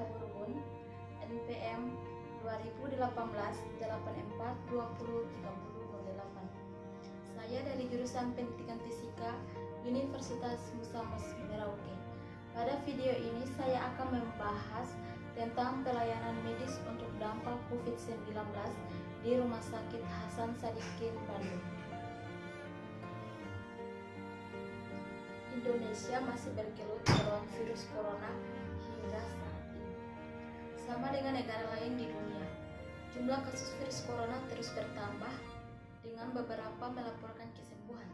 Haburbun NPM 2018-84-20-3008. Saya dari jurusan Pendidikan Fisika Universitas Musamus Merauke. Pada video ini saya akan membahas tentang pelayanan medis untuk dampak COVID-19 di Rumah Sakit Hasan Sadikin, Bandung. Indonesia masih bergelut melawan virus corona hingga saat ini. Sama dengan negara lain di dunia, jumlah kasus virus corona terus bertambah dengan beberapa melaporkan kesembuhan,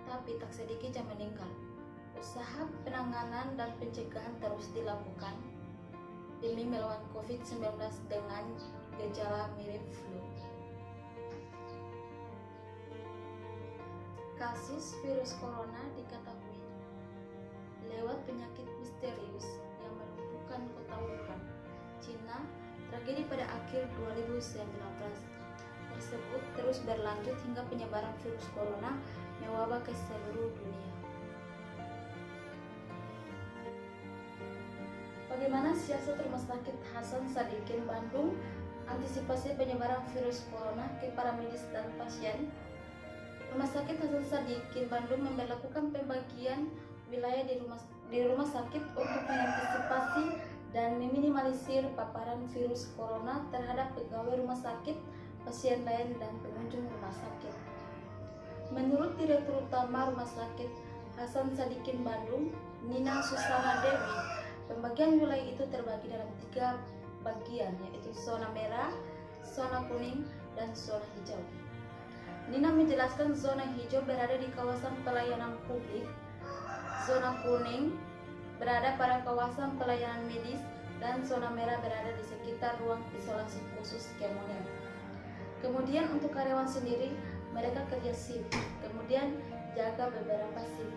tapi tak sedikit yang meninggal. Usaha penanganan dan pencegahan terus dilakukan demi melawan COVID-19 dengan gejala mirip flu. Kasus virus corona diketahui lewat penyakit misterius yang melumpuhkan kota Wuhan, Cina, tragedi pada akhir 2019 tersebut terus berlanjut hingga penyebaran virus corona mewabah ke seluruh dunia. Bagaimana siasat Rumah Sakit Hasan Sadikin Bandung antisipasi penyebaran virus corona ke para medis dan pasien? Rumah Sakit Hasan Sadikin Bandung memberlakukan pembagian wilayah di rumah sakit untuk mengantisipasi dan meminimalisir paparan virus corona terhadap pegawai rumah sakit, pasien lain, dan pengunjung rumah sakit. Menurut Direktur Utama Rumah Sakit Hasan Sadikin Bandung, Nina Susana Dewi, pembagian wilayah itu terbagi dalam 3 bagian, yaitu zona merah, zona kuning, dan zona hijau. Nina menjelaskan zona hijau berada di kawasan pelayanan publik, zona kuning berada pada kawasan pelayanan medis, dan zona merah berada di sekitar ruang isolasi khusus Kemoner. Kemudian untuk karyawan sendiri, mereka kerja shift, kemudian jaga beberapa shift.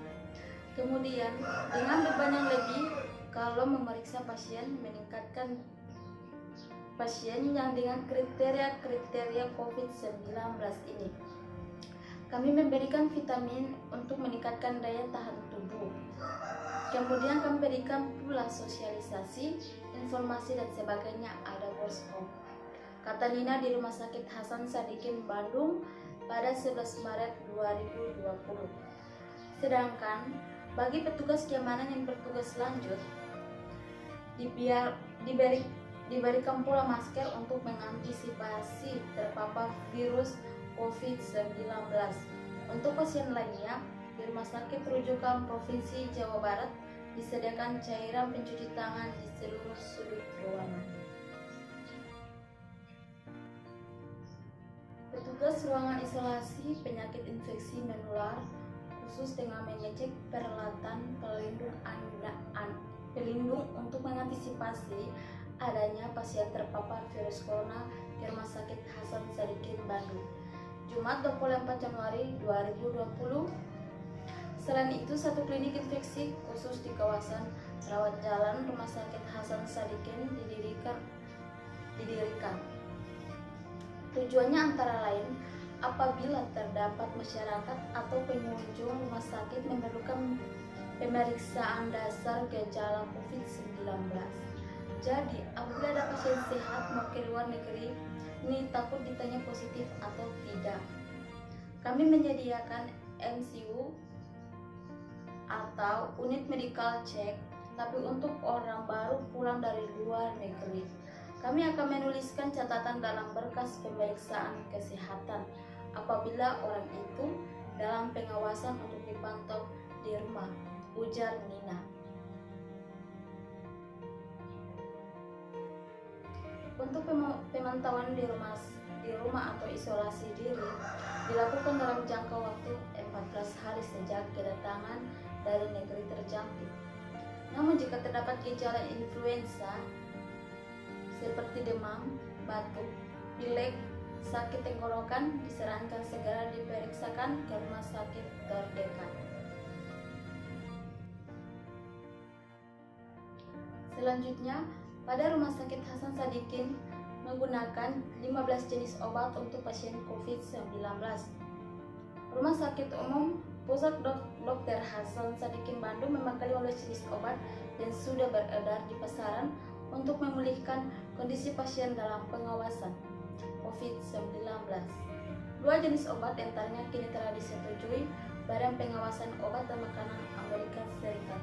Kemudian dengan beban yang lebih, kalau memeriksa pasien, meningkatkan pasien yang dengan kriteria COVID-19 ini. Kami memberikan vitamin untuk meningkatkan daya tahan tubuh. Kemudian kami berikan pula sosialisasi, informasi dan sebagainya, ada workshop. Kata Nina di Rumah Sakit Hasan Sadikin Bandung pada 11 Maret 2020. Sedangkan bagi petugas keamanan yang bertugas lanjut, diberikan pula masker untuk mengantisipasi terpapar virus COVID-19. Untuk pasien lainnya, di Rumah Sakit Rujukan Provinsi Jawa Barat disediakan cairan pencuci tangan di seluruh sudut ruangan. Petugas ruangan isolasi penyakit infeksi menular khusus dengan mengecek peralatan pelindung untuk mengantisipasi adanya pasien terpapar virus corona di Rumah Sakit Hasan Sadikin Bandung, Jumat 24 Januari 2020. Selain itu, 1 klinik infeksi khusus di kawasan rawat jalan Rumah Sakit Hasan Sadikin didirikan. Tujuannya antara lain, apabila terdapat masyarakat atau pengunjung rumah sakit memerlukan pemeriksaan dasar gejala COVID-19. Jadi, apabila ada pasien sehat mau ke luar negeri, ini takut ditanya positif atau tidak. Kami menyediakan MCU atau unit medical check, tapi untuk orang baru pulang dari luar negeri. Kami akan menuliskan catatan dalam berkas pemeriksaan kesehatan apabila orang itu dalam pengawasan untuk dipantau di rumah, ujar Nina. Untuk pemantauan di rumah atau isolasi diri dilakukan dalam jangka waktu 14 hari sejak kedatangan dari negeri terjangkit. Namun jika terdapat gejala influenza seperti demam, batuk, pilek, sakit tenggorokan, disarankan segera diperiksakan ke rumah sakit terdekat. Selanjutnya, pada Rumah Sakit Hasan Sadikin menggunakan 15 jenis obat untuk pasien COVID-19. Rumah Sakit Umum Pusat Dr. Hasan Sadikin Bandung memakai 15 jenis obat yang sudah beredar di pasaran untuk memulihkan kondisi pasien dalam pengawasan COVID-19. 2 jenis obat antaranya kini telah disetujui Badan Pengawasan Obat dan Makanan Amerika Serikat.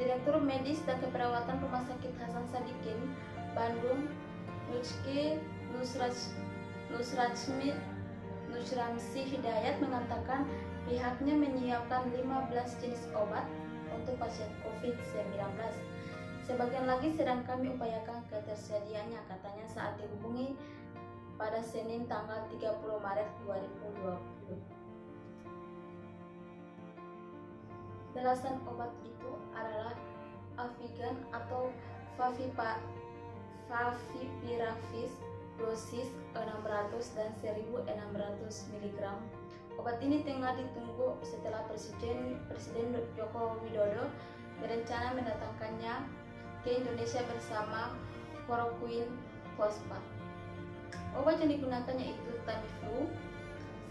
Direktur Medis dan Keperawatan Rumah Sakit Hasan Sadikin, Bandung, Lutfi Nusramsi Hidayat mengatakan pihaknya menyiapkan 15 jenis obat untuk pasien COVID-19. Sebagian lagi sedang kami upayakan ketersediaannya, katanya saat dihubungi pada Senin tanggal 30 Maret 2020. Belasan obat itu adalah Avigan atau Favipiravir dosis 600 dan 1600 mg. Obat ini tengah ditunggu setelah Presiden Joko Widodo berencana mendatangkannya ke Indonesia bersama chloroquine fosfat. Obat yang digunakannya itu Tamiflu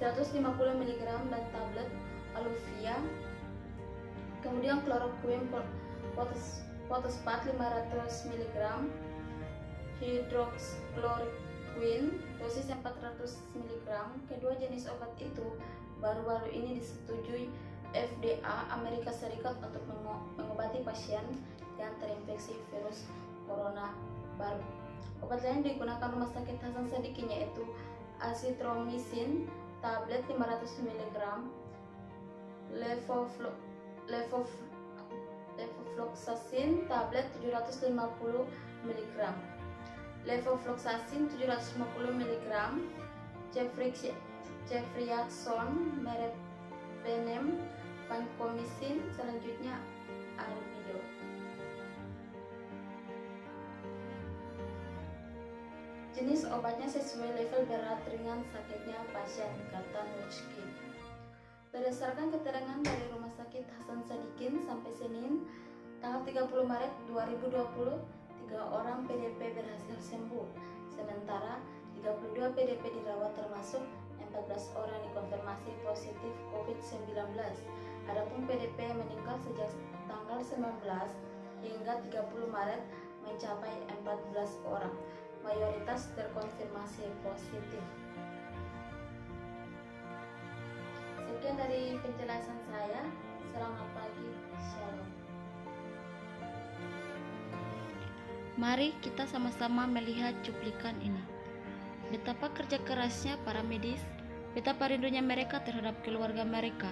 150 mg dan tablet Aluvia, kemudian chloroquine fosfat 500 mg, hidroxychloroquine dosis 400 mg. Kedua jenis obat itu baru-baru ini disetujui FDA Amerika Serikat untuk mengobati pasien yang terinfeksi virus corona baru. Obat lain digunakan Rumah Sakit Hasan Sadikin yaitu Azithromycin tablet 500 mg, Levofloxacin tablet 750 mg, Levofloxacin 750 mg, Ceftriaxone, Meropenem, Vancomycin, selanjutnya Arimido. Jenis obatnya sesuai level berat ringan sakitnya pasien, kata Nurski. Berdasarkan keterangan dari Rumah Sakit Hasan Sadikin sampai Senin tanggal 30 Maret 2020, 3 orang PDP berhasil sembuh, sementara 32 PDP dirawat termasuk 14 orang dikonfirmasi positif COVID-19. Adapun PDP yang meninggal sejak tanggal 19 hingga 30 Maret mencapai 14 orang, mayoritas terkonfirmasi positif. Sekian dari penjelasan saya. Selamat pagi, shalom. Mari kita sama-sama melihat cuplikan ini. Betapa kerja kerasnya para medis, betapa rindunya mereka terhadap keluarga mereka.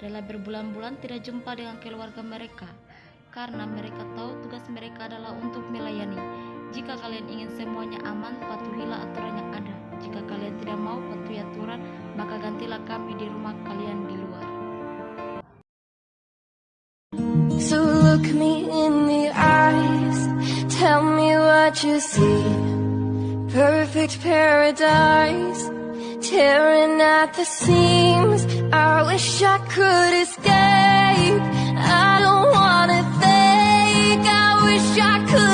Dalam berbulan-bulan tidak jumpa dengan keluarga mereka, karena mereka tahu tugas mereka adalah untuk melayani. Jika kalian ingin semuanya aman, patuhilah aturan yang ada. Jika kalian tidak mau patuhi aturan, maka gantilah kami di rumah kalian di luar. So look me in the eyes, tell me what you see. Perfect paradise, tearing at the seams. I wish I could escape, I don't wanna think. I wish I could